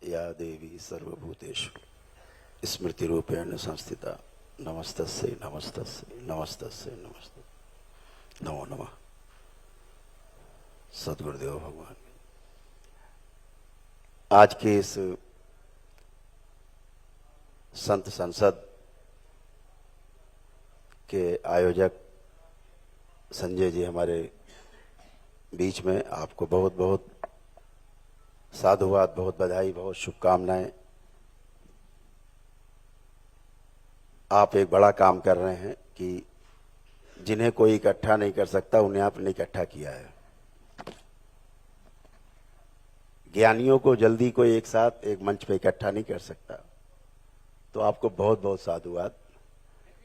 या देवी सर्वभूतेषु स्मृतिरूपेण संस्थिता नमस्तस्यै नमस्तस्यै नमस्तस्यै नमस्ते। नमो नमः सद्गुरुदेव भगवान। आज के इस संत संसद के आयोजक संजय जी हमारे बीच में, आपको बहुत बहुत साधुवाद, बहुत बधाई, बहुत शुभकामनाएं। आप एक बड़ा काम कर रहे हैं कि जिन्हें कोई इकट्ठा नहीं कर सकता उन्हें आपने इकट्ठा किया है। ज्ञानियों को जल्दी कोई एक साथ एक मंच पे इकट्ठा नहीं कर सकता, तो आपको बहुत बहुत साधुवाद।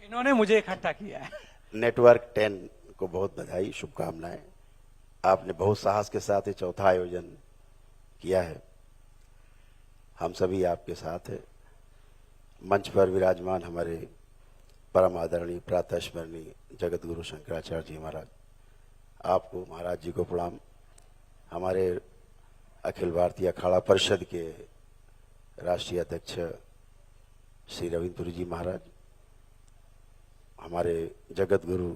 इन्होंने मुझे इकट्ठा किया है। नेटवर्क 10 को बहुत बधाई, शुभकामनाएं। आपने बहुत साहस के साथ ये चौथा आयोजन किया है। हम सभी आपके साथ हैं। मंच पर विराजमान हमारे परम आदरणीय प्रातः स्मरणीय जगत गुरु शंकराचार्य जी महाराज, आपको महाराज जी को प्रणाम। हमारे अखिल भारतीय अखाड़ा परिषद के राष्ट्रीय अध्यक्ष श्री रविंद्रपुरी जी महाराज, हमारे जगत गुरु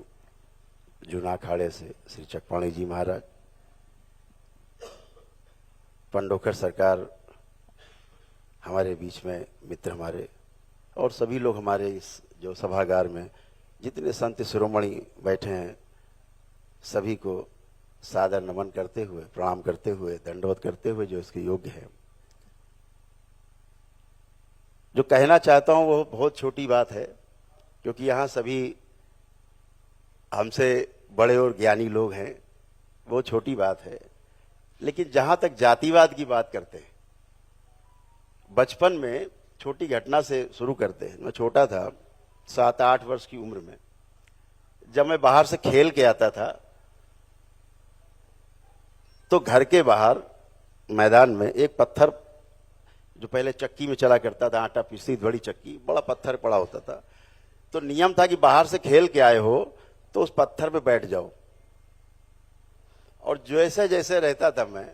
जूना अखाड़े से श्री चकपाणी जी महाराज, पंडोकर सरकार हमारे बीच में मित्र हमारे, और सभी लोग हमारे इस जो सभागार में जितने संत शिरोमणि बैठे हैं, सभी को सादर नमन करते हुए, प्रणाम करते हुए, दंडवत करते हुए जो इसके योग्य है। जो कहना चाहता हूं वो बहुत छोटी बात है, क्योंकि यहाँ सभी हमसे बड़े और ज्ञानी लोग हैं, वो छोटी बात है। लेकिन जहां तक जातिवाद की बात करते हैं, बचपन में छोटी घटना से शुरू करते हैं। मैं छोटा था, 7-8 वर्ष की उम्र में, जब मैं बाहर से खेल के आता था तो घर के बाहर मैदान में एक पत्थर, जो पहले चक्की में चला करता था, आटा पीसती बड़ी चक्की, बड़ा पत्थर पड़ा होता था। तो नियम था कि बाहर से खेल के आए हो तो उस पत्थर पे बैठ जाओ। और जैसे जैसे रहता था मैं,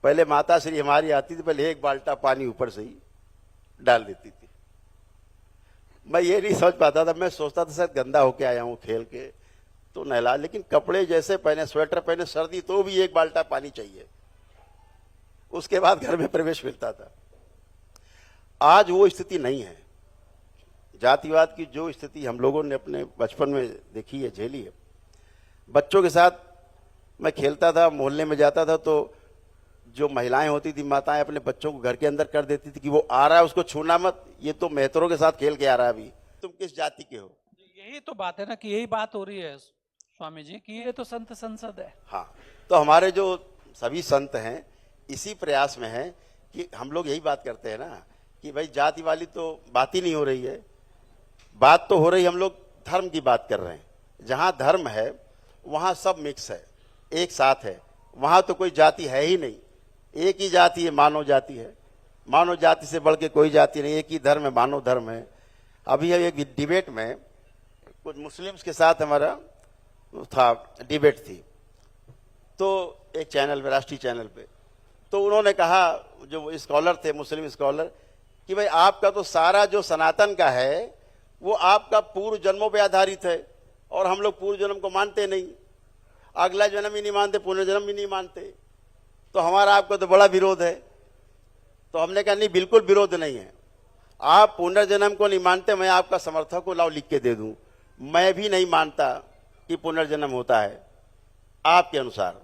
पहले माता श्री हमारी आती थी, पहले एक बाल्टा पानी ऊपर से ही डाल देती थी। मैं ये नहीं समझ पाता था, मैं सोचता था शायद गंदा होके आया हूं खेल के तो नहला, लेकिन कपड़े जैसे पहने, स्वेटर पहने, सर्दी तो भी एक बाल्टा पानी चाहिए, उसके बाद घर में प्रवेश मिलता था। आज वो स्थिति नहीं है। जातिवाद की जो स्थिति हम लोगों ने अपने बचपन में देखी है, झेली है। बच्चों के साथ मैं खेलता था, मोहल्ले में जाता था, तो जो महिलाएं होती थी, माताएं, अपने बच्चों को घर के अंदर कर देती थी कि वो आ रहा है उसको छूना मत, ये तो मेहतरों के साथ खेल के आ रहा है, अभी तुम किस जाति के हो। यही तो बात है ना, कि यही बात हो रही है स्वामी जी कि ये तो संत संसद है। हाँ, तो हमारे जो सभी संत हैं इसी प्रयास में हैं कि हम लोग यही बात करते हैं ना कि भाई जाति वाली तो बात ही नहीं हो रही है, बात तो हो रही, हम लोग धर्म की बात कर रहे हैं। जहां धर्म है वहां सब मिक्स है, एक साथ है, वहां तो कोई जाति है ही नहीं। एक ही जाति है, मानव जाति है। मानव जाति से बढ़ के कोई जाति नहीं, एक ही धर्म है, मानव धर्म है। अभी एक डिबेट में कुछ मुस्लिम्स के साथ हमारा था, डिबेट थी, तो एक चैनल पे, राष्ट्रीय चैनल पे, तो उन्होंने कहा, जो स्कॉलर थे, मुस्लिम स्कॉलर, कि भाई आपका तो सारा जो सनातन का है वो आपका पूर्व जन्मों पे आधारित है, और हम लोग पूर्व जन्म को मानते नहीं, अगला जन्म ही नहीं मानते, पुनर्जन्म ही नहीं मानते, तो हमारा आपका तो बड़ा विरोध है। तो हमने कहा नहीं, बिल्कुल विरोध नहीं है। आप पुनर्जन्म को नहीं मानते, मैं आपका समर्थक को लाओ लिख के दे दूं, मैं भी नहीं मानता कि पुनर्जन्म होता है। आपके अनुसार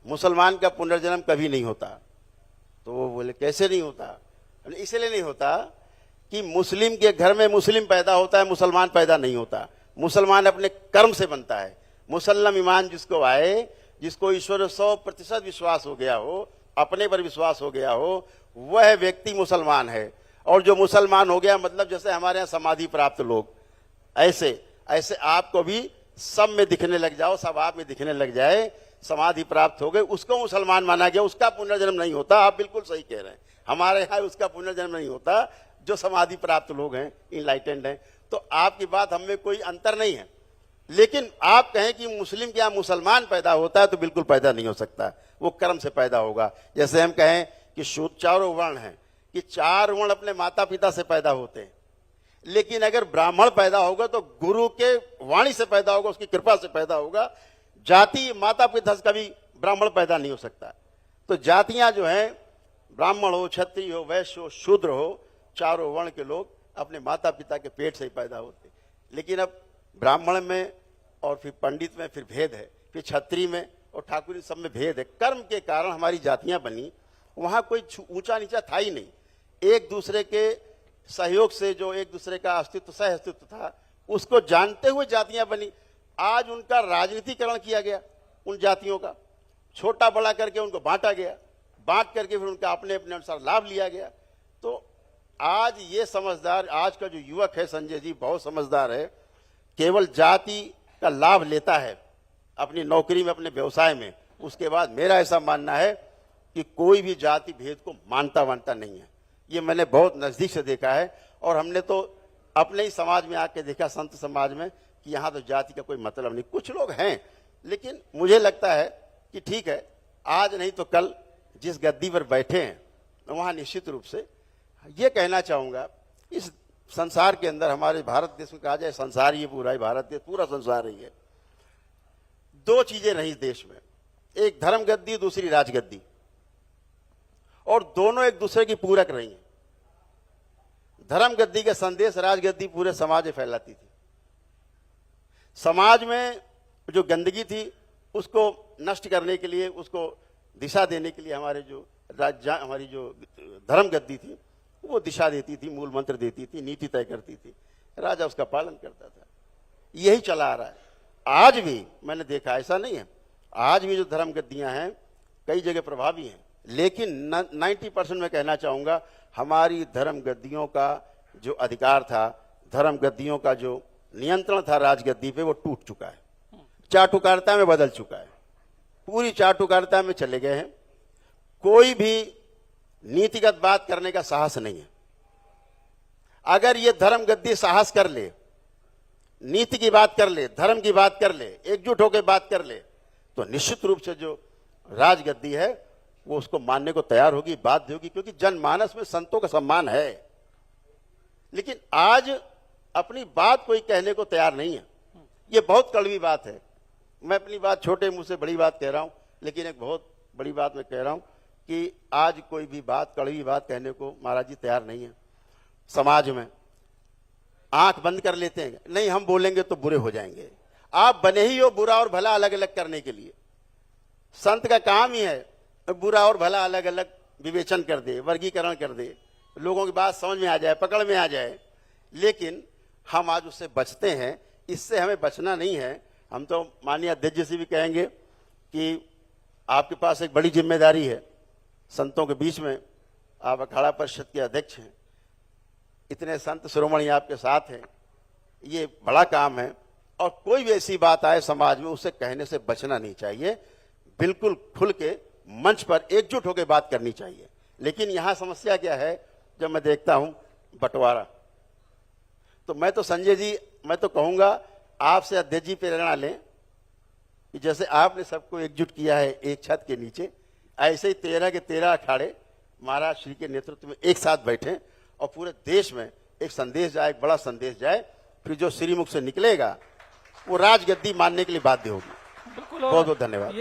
मुसलमान का पुनर्जन्म कभी नहीं होता। तो वो बोले कैसे नहीं होता? इसलिए नहीं होता कि मुस्लिम के घर में मुस्लिम पैदा होता है, मुसलमान पैदा नहीं होता। मुसलमान अपने कर्म से बनता है। मुसल्लम ईमान जिसको आए, जिसको ईश्वर 100% विश्वास हो गया हो, अपने पर विश्वास हो गया हो, वह व्यक्ति मुसलमान है। और जो मुसलमान हो गया, मतलब जैसे हमारे यहाँ समाधि प्राप्त लोग, ऐसे ऐसे आपको भी सब में दिखने लग जाओ, सब आप में दिखने लग जाए, समाधि प्राप्त हो गए, उसको मुसलमान माना गया, उसका पुनर्जन्म नहीं होता। आप बिल्कुल सही कह रहे हैं, हमारे यहाँ उसका पुनर्जन्म नहीं होता, जो समाधि प्राप्त लोग हैं, इनलाइटेंड हैं। तो आपकी बात हम में कोई अंतर नहीं है। लेकिन आप कहें कि मुस्लिम क्या मुसलमान पैदा होता है, तो बिल्कुल पैदा नहीं हो सकता, वो कर्म से पैदा होगा। जैसे हम कहें कि शुद्ध चारों वर्ण हैं, कि चार वर्ण अपने माता पिता से पैदा होते हैं, लेकिन अगर ब्राह्मण पैदा होगा तो गुरु के वाणी से पैदा होगा, उसकी कृपा से पैदा होगा। जाति माता पिता से कभी ब्राह्मण पैदा नहीं हो सकता। तो जातियां जो हैं, ब्राह्मण हो, क्षत्रिय हो, वैश्य हो, शूद्र हो, चारों वर्ण के लोग अपने माता पिता के पेट से ही पैदा होते। लेकिन अब ब्राह्मण में और फिर पंडित में फिर भेद है, फिर क्षत्रिय में और ठाकुरी सब में भेद है। कर्म के कारण हमारी जातियां बनी, वहां कोई ऊंचा नीचा था ही नहीं। एक दूसरे के सहयोग से जो एक दूसरे का अस्तित्व सह अस्तित्व था, उसको जानते हुए जातियां बनी। आज उनका राजनीतिकरण किया गया, उन जातियों का छोटा बड़ा करके उनको बांटा गया, बांट करके फिर उनका अपने अपने अनुसार लाभ लिया गया। तो आज ये समझदार, आज का जो युवक है संजय जी बहुत समझदार है, केवल जाति का लाभ लेता है अपनी नौकरी में, अपने व्यवसाय में। उसके बाद मेरा ऐसा मानना है कि कोई भी जाति भेद को मानता वानता नहीं है। ये मैंने बहुत नजदीक से देखा है, और हमने तो अपने ही समाज में आके देखा, संत समाज में, कि यहाँ तो जाति का कोई मतलब नहीं। कुछ लोग हैं, लेकिन मुझे लगता है कि ठीक है, आज नहीं तो कल जिस गद्दी पर बैठे हैं वहाँ निश्चित रूप से ये कहना चाहूँगा, इस संसार के अंदर, हमारे भारत देश में कहा जाए संसार ये पूरा है, भारत देश पूरा संसार ही है। दो चीजें रही देश में, एक धर्म गद्दी, दूसरी राजगद्दी, और दोनों एक दूसरे की पूरक रही हैं। धर्म गद्दी का संदेश राजगद्दी पूरे समाज में फैलाती थी। समाज में जो गंदगी थी उसको नष्ट करने के लिए, उसको दिशा देने के लिए हमारी जो धर्म गद्दी थी वो दिशा देती थी, मूल मंत्र देती थी, नीति तय करती थी, राजा उसका पालन करता था। यही चला आ रहा है। आज भी मैंने देखा, ऐसा नहीं है, आज भी जो धर्म गद्दियां हैं कई जगह प्रभावी हैं, लेकिन 90% मैं कहना चाहूंगा हमारी धर्म गद्दियों का जो अधिकार था, धर्म गद्दियों का जो नियंत्रण था राजगद्दी पे, वो टूट चुका है, चाटुकारिता में बदल चुका है, पूरी चाटुकारिता में चले गए हैं। कोई भी नीतिगत बात करने का साहस नहीं है। अगर ये धर्म गद्दी साहस कर ले, नीति की बात कर ले, धर्म की बात कर ले, एकजुट होकर बात कर ले, तो निश्चित रूप से जो राजगद्दी है वो उसको मानने को तैयार होगी, बाध्य होगी, क्योंकि जनमानस में संतों का सम्मान है। लेकिन आज अपनी बात कोई कहने को तैयार नहीं है। ये बहुत कड़वी बात है। मैं अपनी बात छोटे मुंह से बड़ी बात कह रहा हूं, लेकिन एक बहुत बड़ी बात मैं कह रहा हूं कि आज कोई भी बात, कड़वी बात कहने को महाराज जी तैयार नहीं है। समाज में आंख बंद कर लेते हैं, नहीं हम बोलेंगे तो बुरे हो जाएंगे। आप बने ही हो बुरा और भला अलग अलग करने के लिए। संत का काम ही है बुरा और भला अलग अलग विवेचन कर दे, वर्गीकरण कर दे, लोगों की बात समझ में आ जाए, पकड़ में आ जाए। लेकिन हम आज उससे बचते हैं, इससे हमें बचना नहीं है। हम तो माननीय अध्यक्ष जी से भी कहेंगे कि आपके पास एक बड़ी जिम्मेदारी है, संतों के बीच में आप अखाड़ा परिषद के अध्यक्ष हैं, इतने संत शिरोमणि आपके साथ हैं, ये बड़ा काम है। और कोई भी ऐसी बात आए समाज में, उसे कहने से बचना नहीं चाहिए, बिल्कुल खुल के मंच पर एकजुट होकर बात करनी चाहिए। लेकिन यहां समस्या क्या है, जब मैं देखता हूं बंटवारा, तो मैं तो संजय जी, मैं तो कहूंगा आपसे अध्यक्ष जी प्रेरणा लें कि जैसे आपने सबको एकजुट किया है एक छत के नीचे, ऐसे ही 13 के 13 अखाड़े महाराज श्री के नेतृत्व में एक साथ बैठें और पूरे देश में एक संदेश जाए, एक बड़ा संदेश जाए। फिर जो श्रीमुख से निकलेगा वो राजगद्दी मानने के लिए बाध्य होगी। बिल्कुल। बहुत बहुत धन्यवाद।